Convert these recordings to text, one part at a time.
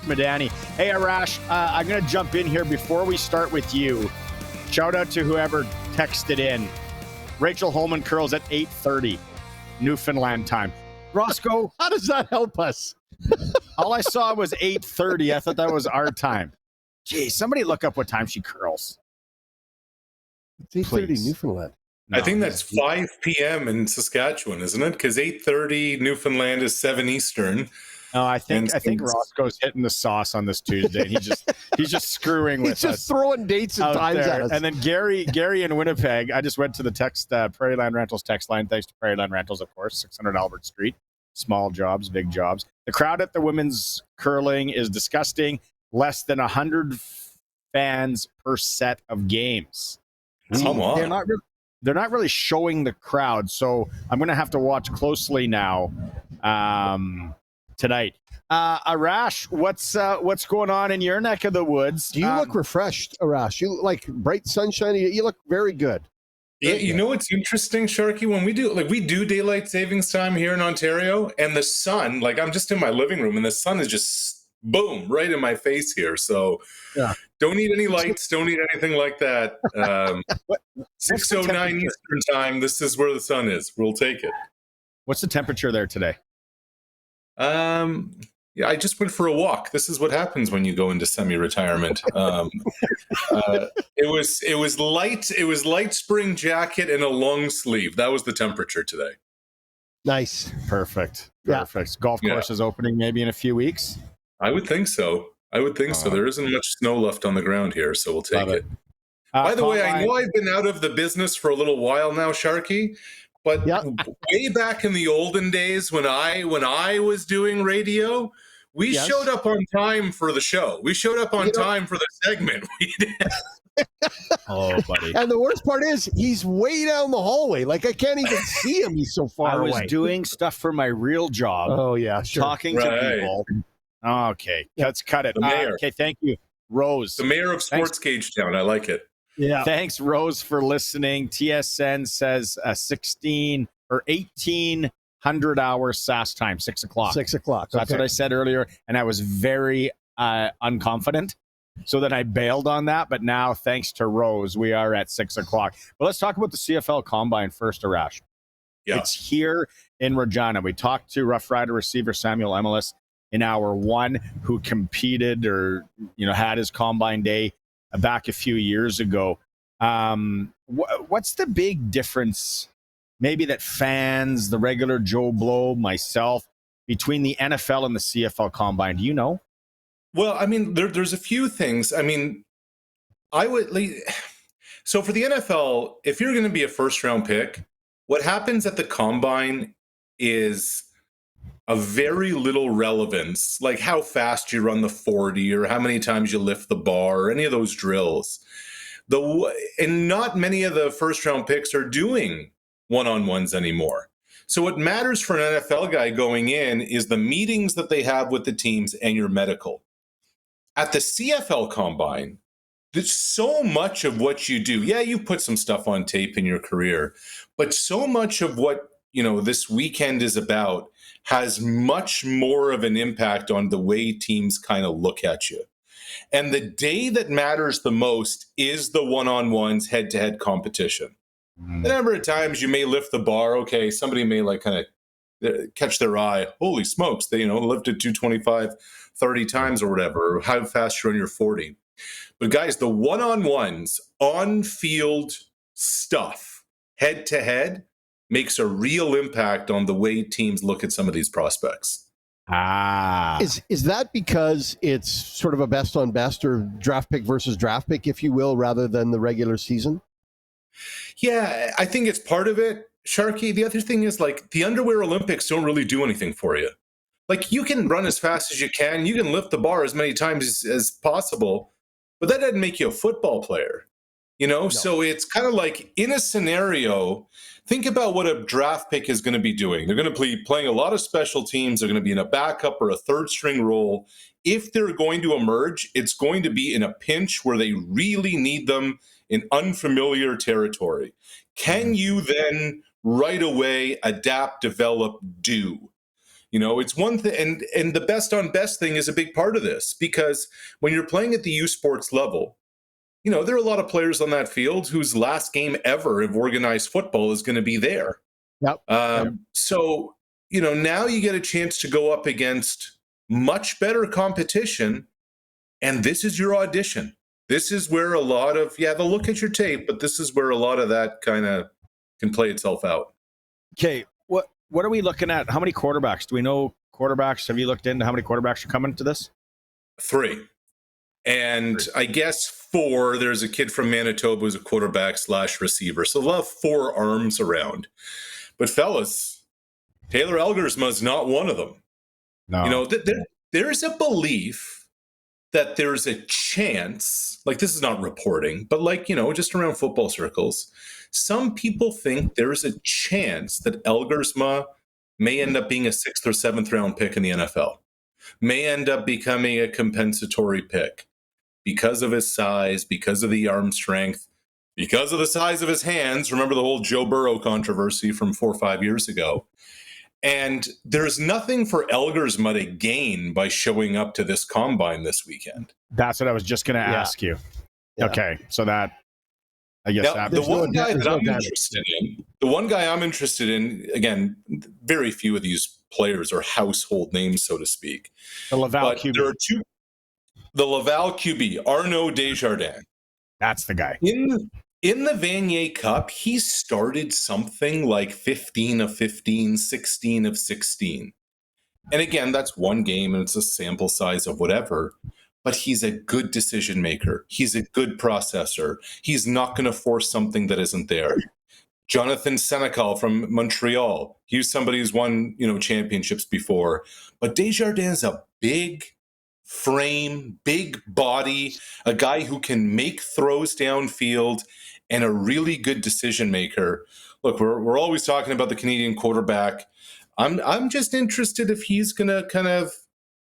Madani. Hey, Arash, I'm going to jump in here before we start with you. Shout out to whoever texted in. Rachel Holman curls at 8:30 Newfoundland time. Roscoe, How does that help us? all I saw was 8:30. I thought that was our time. Gee, somebody look up what time she curls. It's 8:30 Please. Newfoundland. I think that's 5 p.m. in Saskatchewan, isn't it? Because 8:30 Newfoundland is 7 Eastern. No, I think Roscoe's hitting the sauce on this Tuesday. He's just screwing with us. He's just throwing dates and times at us. And then Gary in Winnipeg. I just went to the Prairie Land Rentals text line. Thanks to Prairie Land Rentals, of course, 600 Albert Street. Small jobs, big jobs. The crowd at the women's curling is disgusting. Less than 100 fans per set of games. Come on. They're not really showing the crowd, so I'm going to have to watch closely now tonight. Arash, what's going on in your neck of the woods? Do you look refreshed, Arash? You look like bright sunshine. You look very good. You know what's interesting, Sharky? When we do daylight savings time here in Ontario, and the sun, I'm just in my living room, and the sun is just boom right in my face here. So don't need any lights, don't need anything like that. 6:09 Eastern time. This is where the sun is. We'll take it. What's the temperature there today? Yeah, I just went for a walk. This is what happens when you go into semi-retirement. It was light spring jacket and a long sleeve. That was the temperature today. Nice. Perfect. Golf course is opening maybe in a few weeks. I would think so. There isn't much snow left on the ground here, so we'll take it. By the way, I know I've been out of the business for a little while now, Sharky. But way back in the olden days when I was doing radio, we showed up on time for the show. We showed up on time for the segment. Oh, buddy. And the worst part is he's way down the hallway. I can't even see him. He's so far away. I was doing stuff for my real job. Oh, yeah, sure. Talking to people. Okay, let's cut it. The mayor. Okay, thank you, Rose. The mayor of Sports Cage Town. I like it. Yeah. Thanks, Rose, for listening. TSN says 16 or 1800 hours SAS time, 6 o'clock. 6 o'clock. So that's what I said earlier, and I was very unconfident. So then I bailed on that, but now, thanks to Rose, we are at 6 o'clock. But let's talk about the CFL Combine first, Arash. Yeah. It's here in Regina. We talked to Rough Rider receiver Samuel Emelis in hour one, who competed or had his Combine day back a few years ago. What's the big difference, maybe that fans, the regular Joe Blow, myself, between the NFL and the CFL Combine? Do you know? Well, I mean, there's a few things. I mean, so for the NFL, if you're going to be a first-round pick, what happens at the Combine is a very little relevance, like how fast you run the 40 or how many times you lift the bar or any of those drills. And not many of the first-round picks are doing one-on-ones anymore. So what matters for an NFL guy going in is the meetings that they have with the teams and your medical. At the CFL Combine, there's so much of what you do. Yeah, you put some stuff on tape in your career, but so much of what this weekend is about has much more of an impact on the way teams kind of look at you. And the day that matters the most is the one-on-ones, head-to-head competition. The number of times you may lift the bar, okay, somebody may kind of catch their eye. Holy smokes, they lifted 225 30 times or whatever, or how fast you're on your 40. But guys, the one-on-ones, on-field stuff, head-to-head, makes a real impact on the way teams look at some of these prospects. Is that because it's sort of a best on best or draft pick versus draft pick, if you will, rather than the regular season? Yeah, I think it's part of it, Sharky. The other thing is the underwear Olympics don't really do anything for you. You can run as fast as you can. You can lift the bar as many times as possible, but that doesn't make you a football player. No. So it's kind of in a scenario, think about what a draft pick is going to be doing. They're going to be playing a lot of special teams. They're going to be in a backup or a third string role. If they're going to emerge, it's going to be in a pinch where they really need them in unfamiliar territory. Can you then right away adapt, develop, do? It's one thing, and the best on best thing is a big part of this, because when you're playing at the U Sports level, there are a lot of players on that field whose last game ever of organized football is going to be there. Yep. So, now you get a chance to go up against much better competition, and this is your audition. This is where a lot of, they'll look at your tape, but this is where a lot of that kind of can play itself out. Okay, what are we looking at? How many quarterbacks? Do we know quarterbacks? Have you looked into how many quarterbacks are coming to this? 3. And I guess 4, there's a kid from Manitoba who's a quarterback/receiver. So they'll have 4 arms around. But fellas, Taylor Elgersma's not one of them. No. There's a belief that there's a chance, like this is not reporting, but just around football circles, some people think there's a chance that Elgersma may end up being a 6th or 7th round pick in the NFL, may end up becoming a compensatory pick because of his size, because of the arm strength, because of the size of his hands. Remember the whole Joe Burrow controversy from 4 or 5 years ago. And there's nothing for Elgersma to gain by showing up to this combine this weekend. That's what I was just going to ask you. Yeah. Okay, so that, I guess now, the one guy I'm interested in, again, very few of these players are household names, so to speak. The Laval QB. There are 2. The Laval QB, Arnaud Desjardins. That's the guy. In the Vanier Cup, he started something like 15 of 15, 16 of 16. And again, that's one game and it's a sample size of whatever. But he's a good decision maker. He's a good processor. He's not going to force something that isn't there. Jonathan Senecal from Montreal. He's somebody who's won, championships before. But Desjardins is a big frame, big body, a guy who can make throws downfield, and a really good decision maker. Look, we're always talking about the Canadian quarterback. I'm just interested if he's going to kind of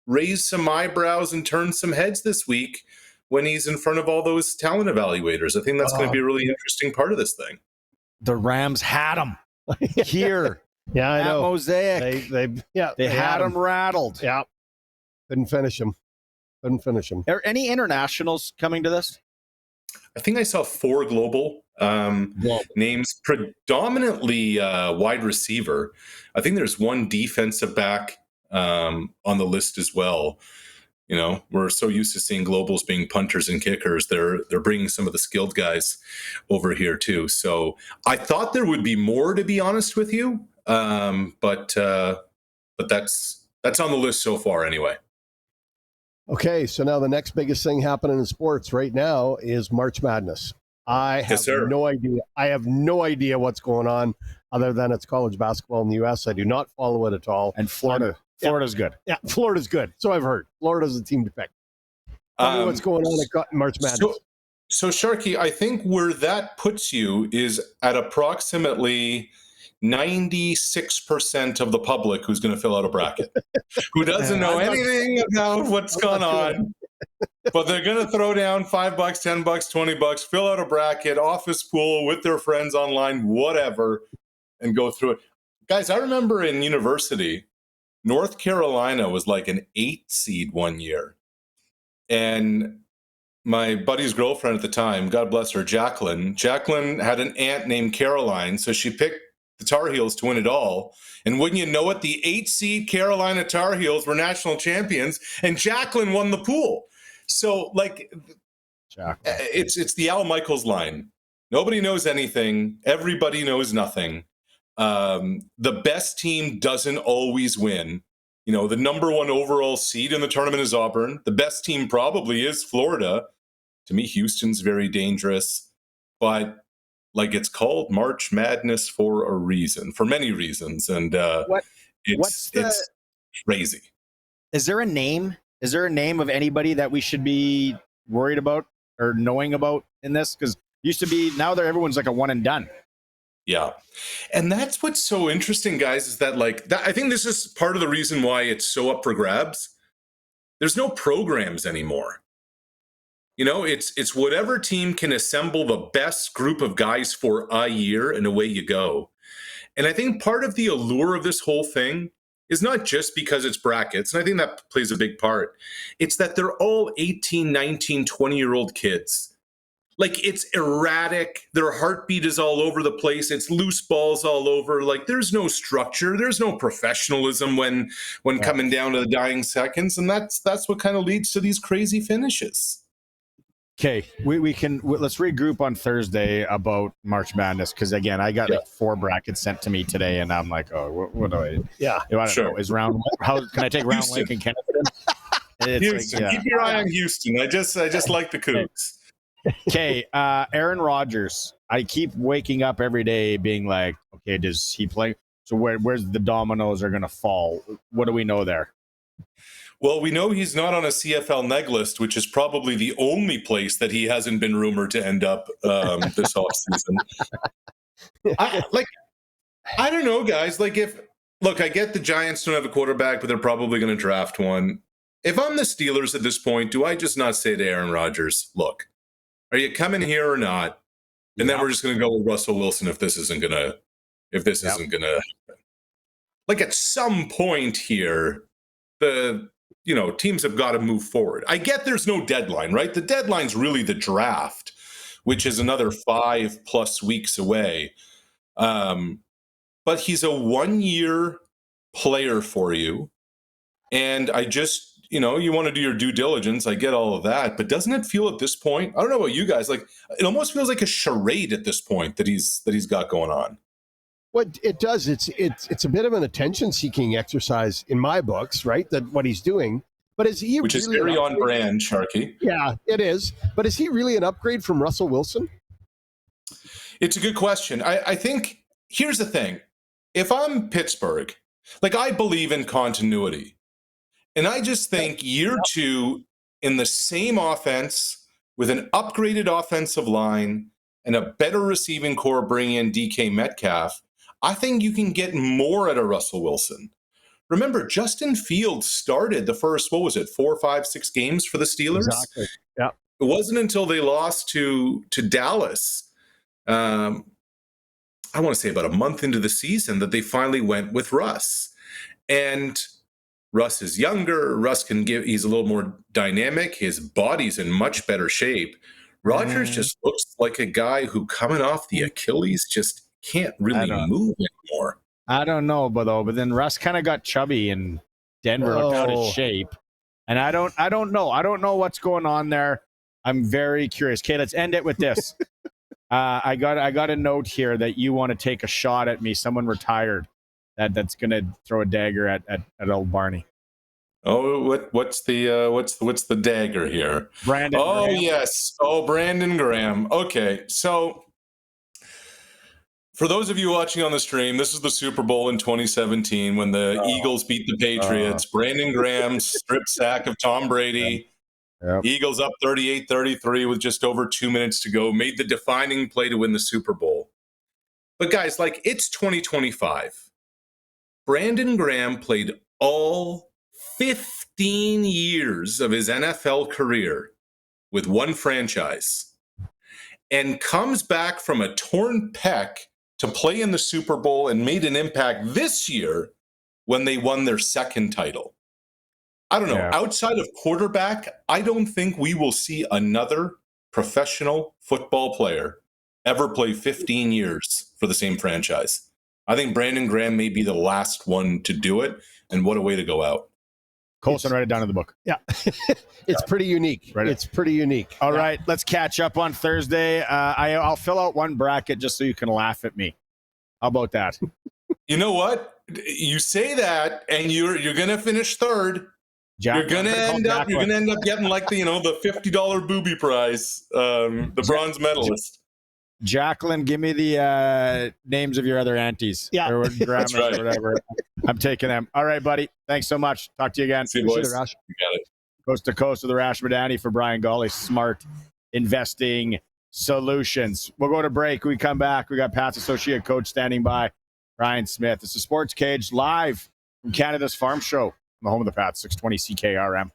raise some eyebrows and turn some heads this week when he's in front of all those talent evaluators. I think that's going to be a really interesting part of this thing. The Rams had him here. Yeah, I know. Mosaic. They had him rattled. Yeah. Couldn't finish him. Are any internationals coming to this? I think I saw 4 global names, predominantly wide receiver. I think there's 1 defensive back on the list as well. We're so used to seeing globals being punters and kickers. They're bringing some of the skilled guys over here too. So I thought there would be more, to be honest with you. But that's on the list so far anyway. Okay, so now the next biggest thing happening in sports right now is March Madness. I have no idea. I have no idea what's going on other than it's college basketball in the U.S. I do not follow it at all. And Florida's good. Yeah, Florida's good. So I've heard. Florida's a team to pick. Tell me what's going on at March Madness. So Sharky, I think where that puts you is at approximately 96% of the public who's going to fill out a bracket, who doesn't know anything about what's going on, but they're going to throw down $5, $10, $20, fill out a bracket, office pool with their friends online, whatever, and go through it. Guys, I remember in university, North Carolina was like an 8 seed one year. And my buddy's girlfriend at the time, God bless her, Jacqueline had an aunt named Caroline, so she picked the Tar Heels to win it all. And wouldn't you know it, the 8 seed Carolina Tar Heels were national champions, and Jacqueline won the pool. So, it's the Al Michaels line. Nobody knows anything. Everybody knows nothing. The best team doesn't always win. The number 1 overall seed in the tournament is Auburn. The best team probably is Florida. To me, Houston's very dangerous. But it's called March Madness for a reason, for many reasons. And it's crazy. Is there a name? Is there a name of anybody that we should be worried about or knowing about in this? Because used to be, now everyone's like a one and done. Yeah. And that's what's so interesting, guys, is that I think this is part of the reason why it's so up for grabs. There's no programs anymore. It's whatever team can assemble the best group of guys for a year, and away you go. And I think part of the allure of this whole thing is not just because it's brackets, and I think that plays a big part. It's that they're all 18, 19, 20-year-old kids. Like, it's erratic. Their heartbeat is all over the place. It's loose balls all over. Like, there's no structure. There's no professionalism when coming down to the dying seconds. And that's what kind of leads to these crazy finishes. Okay, let's regroup on Thursday about March Madness, because again, I got like 4 brackets sent to me today, and I'm like, oh, what do I? Yeah, I don't know. Is how can I take Round Lake and Kennington? Houston, keep your eye on Houston. I just like the Cougs. Okay, Aaron Rodgers. I keep waking up every day being like, okay, does he play? So where's the dominoes are going to fall? What do we know there? Well, we know he's not on a CFL neg list, which is probably the only place that he hasn't been rumored to end up this offseason. I don't know, guys. Like, I get the Giants don't have a quarterback, but they're probably going to draft one. If I'm the Steelers at this point, do I just not say to Aaron Rodgers, look, are you coming here or not? And then we're just going to go with Russell Wilson if this isn't going to happen. Like, at some point here, teams have got to move forward. I get there's no deadline, right? The deadline's really the draft, which is another 5+ weeks away. But he's a 1-year player for you. And I just, you want to do your due diligence. I get all of that. But doesn't it feel at this point, I don't know about you guys, like it almost feels like a charade at this point that he's got going on. What it does, it's a bit of an attention-seeking exercise in my books, right? That what he's doing, but is he which really is very on brand, Sharky? Yeah, it is. But is he really an upgrade from Russell Wilson? It's a good question. I think here's the thing: if I'm Pittsburgh, like I believe in continuity, and I just think year 2 in the same offense with an upgraded offensive line and a better receiving core, bringing in DK Metcalf. I think you can get more out of Russell Wilson. Remember, Justin Fields started the first, 4, 5, 6 games for the Steelers? Exactly. Yeah. It wasn't until they lost to Dallas, I want to say about a month into the season, that they finally went with Russ. And Russ is younger. He's a little more dynamic. His body's in much better shape. Rodgers just looks like a guy who, coming off the Achilles, just can't really move anymore. I don't know, but then Russ kind of got chubby in Denver, looked out of shape, and I don't know. I don't know what's going on there. I'm very curious. Okay, let's end it with this. I got a note here that you want to take a shot at me. Someone retired that's going to throw a dagger at old Barney. Oh, what's the dagger here? Brandon Graham. Yes. Oh, Brandon Graham. Okay, so for those of you watching on the stream, this is the Super Bowl in 2017 when the Eagles beat the Patriots. Brandon Graham strip sack of Tom Brady. Yep. Eagles up 38-33 with just over 2 minutes to go. Made the defining play to win the Super Bowl. But guys, like, it's 2025. Brandon Graham played all 15 years of his NFL career with one franchise and comes back from a torn pec to play in the Super Bowl and made an impact this year when they won their second title. I don't know. Yeah. Outside of quarterback, I don't think we will see another professional football player ever play 15 years for the same franchise. I think Brandon Graham may be the last one to do it, and what a way to go out. Colson, write it down in the book. Yeah. It's pretty unique. Right? It's pretty unique. All right, let's catch up on Thursday. I'll fill out one bracket just so you can laugh at me. How about that? You know what? You say that, and you're going to finish third. You're going to end up getting like the $50 booby prize, the bronze medalist. Jacqueline, give me the names of your other aunties. Yeah. Or grandmas or whatever. I'm taking them. All right, buddy. Thanks so much. Talk to you again. See you, boys. You got it. Coast to Coast with Arash Madani for Brian Gawley, Smart Investing Solutions. We'll go to break. We come back. We got Pat's associate coach standing by, Ryan Smith. It's the Sports Cage live from Canada's Farm Show, the home of the Pats, 620 CKRM.